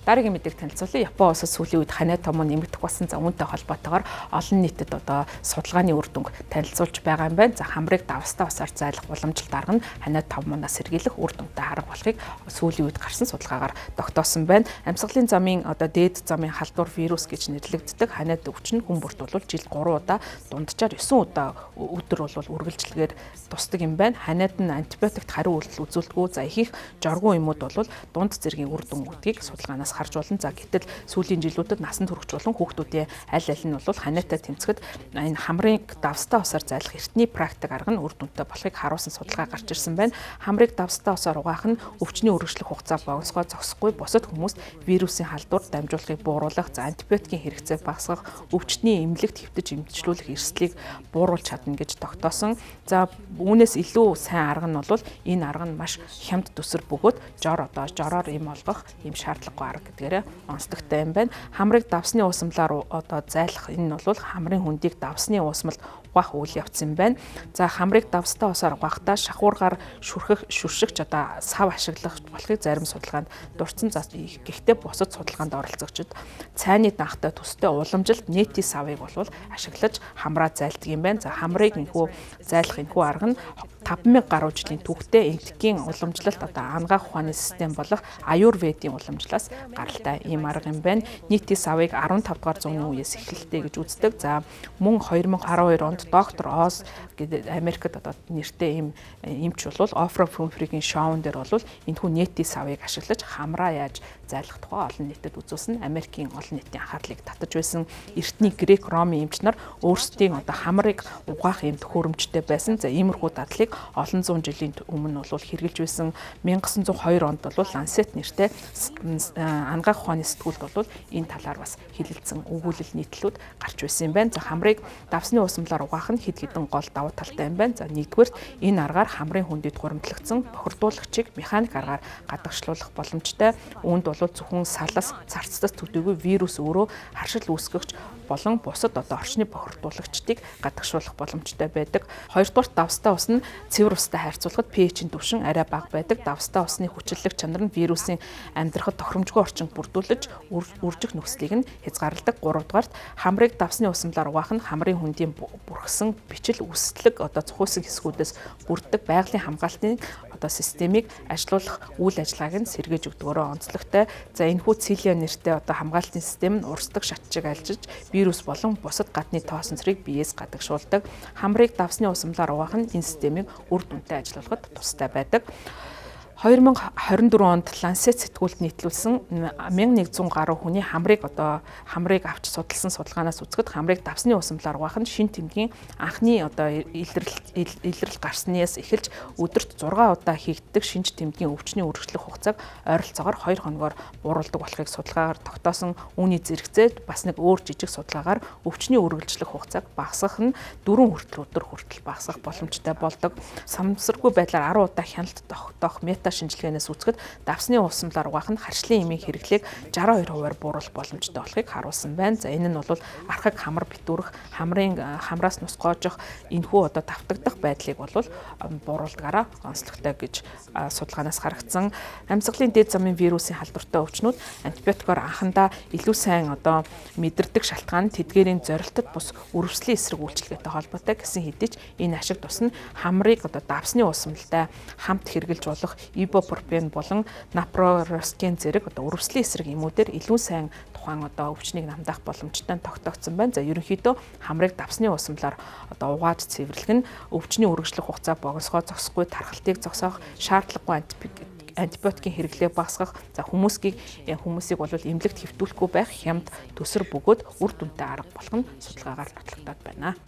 Дараагийн мэдээг танилцуулъя. Япон улсад сүүлийн үед ханиад томоо нэмэгдэх болсон за үүнтэй холбоотойгоор олон нийтэд одоо судалгааны үр дүнг танилцуулж байгаа юм байна. За хамрыг давстаа усаар зайлах уламжлалт арга нь ханиад томоноос сэргийлэх үр дүнтэй арга болохыг сүүлийн үед гарсан судалгаагаар тогтоосон байна. Амьсгалын замын одоо дээд замын халдвар вирус гэж нэрлэгддэг ханиад өвчин хүн бүрт бол жилд 3 удаа дунджаар 9 удаа өдөр бол үргэлжлэгээр тусдаг юм байна. Ханиад нь антибиотикт хариу үйлдэл үзүүлдэггүй. За ихэнх жоргун юмуд бол дунд цэргийн үр дүн үүдгийг судалгаанаас харж болно. За гэтэл сүүлийн жилүүдэд насанд хүрэгч болон хүүхдүүдийн аль аль нь бол ханиатай тэмцэхэд энэ хамрыг давстаа усаар зайлах эртний практик арга нь үр дүнтэй болохыг харуулсан судалгаа гарч ирсэн байна. Хамрыг давстаа усаар угаах нь өвчний үргэлжлэх хугацаа богиносгоо зогсохгүй бусад хүмүүст вирусын халдвар дамжуулахыг бууруулах, за антибиотикийн хэрэгцээг багасгах, өвчтний эмнэлэгт хэвтэж эмчлүүлэх эрсдлийг бууруулж чадна гэж тогтоосон. За үүнээс илүү сайн арга нь бол энэ арга нь маш хямд төсөр бөгөөд жороор им олгох юм шаардлагагүй арга гэдгээрээ онцлогтой юм байна. Хамрыг давсны уусамлаар одоо зайлах энэ нь бол хамрын хүндийг давсны уусмалд угаах үйл явц юм байна. За хамрыг давстаа усаар угаахдаа шахуургаар шүршигч одоо сав ашиглах болохыг зарим судалгаанд дурдсан. За гэхдээ бусад судалгаанд оролцогчид цайны данхтай төстэй уламжилт нийтийн савыг бол ашиглаж хамраа зайлдаг юм байна. За хамрыг энэхүү зайлах энэхүү арга нь 5000 гаруй жилийн түүхтэй энтхийн уламжлалт одоо анагаах ухааны систем болох аюрведийн уламжлалаас гаралтай ийм арга юм байна. Нийтийн савыг 15 дугаар зууны үеэс эхэлдэг гэж үздэг. За мөн 2012 онд доктор Оз гэдэг Америкт одоо нэртэй ийм эмч бол Офра Winfrey-гийн шоун дээр бол энэхүү нийтийн савыг ашиглаж хамраа яаж зайлах тухай олон нийтэд үзүүлсэн. Америкийн олон нийтийн анхаарлыг татаж байсан эртний грек ромын эмч нар өөрсдийн одоо хамрыг угаах юм төхөөрөмжтэй байсан. За иймэрхүү дадлыг олон зуун жилийн өмнө бол хэрэгжилж байсан. 1902 онд бол Lancet нэртэй анагаах ухааны сэтгүүлд бол энэ талаар бас хэлэлцсэн өгүүлэл нийтлүүд гарч байсан юм байна. За хамрыг давсны уусамлаар угаах нь хэд хэдэн гол давуу талтай юм байна. За нэгдүгээр энэ аргаар хамрын хүндэд хуримтлагдсан бохирдуулагчийг механик аргаар гадагшлуулах боломжтой. Үүнд бол зөвхөн салас, царцдас төдийгүй вирус өөрөө харшил үүсгэгч болон бусад одоо орчны бохирдуулагчдыг гадагшуулах боломжтой байдаг. Хоёрдугаар давстаа ус нь цэвэр устай харьцуулахад pH-ийн түвшин арай бага байдаг. Давстаа усны хүчлэлэг чанар нь вирусын амьдрахад тохиромжгүй орчинд бүрдүүлж үржих нөхцөлийг нь хязгаарладаг. Гуравдугаарт хамрыг давсны усамлаар угаах нь хамрын хүндийн бүрхсэн бичил үстлэг одоо цухуусан хэсгүүдээс бүрддэг байгалийн хамгаалтын одоо системийг ажилуулах үйл ажиллагааг нь сэргээж өгдөгөөрөө онцлогтой. За энэхүү Цилиа нэртэй одоо хамгаалтын систем нь урсдаг шатчиг альжиж вирус болон бусад гадны тоосонцрыг биеэс гадагшуулдаг. Хамрыг давсны усамлаар угаах нь энэ системийг үр дүнтэй ажиллуулахад тустай байдаг. 2024 онд Lancet сэтгүүлд нийтлүүлсэн 1100 гаруй хүний хамрыг авч судалсан судалгаанаас үзэхэд хамрыг давсны усамлаар угаах нь шин тэмдгийн анхны одоо илрэл гарснаас эхэлж өдөрт 6 удаа хийгддэг шинж тэмдгийн өвчний үргэлжлэх хугацааг ойролцоогоор 2 хоногоор бууруулдаг болохыг судалгаагаар тогтоосон. Үүний зэрэгцээ бас нэг өөр жижиг судалгаагаар өвчний үргэлжлэх хугацааг багасгах нь 4 өдөр хүртэл багасгах боломжтой болдог. Самсаргүй байдлаар 10 удаа хяналт тогтоох шинжилгээнээс үзэхэд давсны усамлаар угаах нь харшлын эмийн хэрэглээг 62%-аар бууруулах боломжтой болохыг харуулсан байна. За энэ нь бол архаг хамар битүүрэх, хамраас нусгоожих энэхүү одоо давтагдах байдлыг бол бууруулдагаараа онцлогтой гэж судалгаанаас харагдсан. Амьсгалын дээд замын вирусын халдвартай өвчнүүд антибиотикоор анхандаа илүү сайн одоо мэдэрдэг шалтгаан нь тэдгээрийн зорилтод бус өрөвслийн эсрэг үйлчлэгээтэй холбоотой гэсэн хэдий ч энэ ашиг тус нь хамрыг одоо давсны усамлтай хамт хэрглэж болох ибупропен болон напроросген зэрэг одоо өрөвслийн эсрэг эмүүдээр илүү сайн тухайн одоо өвчнийг намдаах боломжтой тогтоогдсон байна. За ерөнхийдөө хамрыг давсны усамлаар одоо угааж цэвэрлэх нь өвчний үргэлжлэх хугацаа богиносгоо зогсохгүй, тархалтыг зогсоох, шаардлагагүй антибиотикийн хэрэглээ багасгах, за хүмүүсийг бол эмнэлэгт хэвтүүлэхгүй байх хямд төсөр бөгөөд үр дүнтэй арга болох нь судалгаагаар нотлогдоод байна.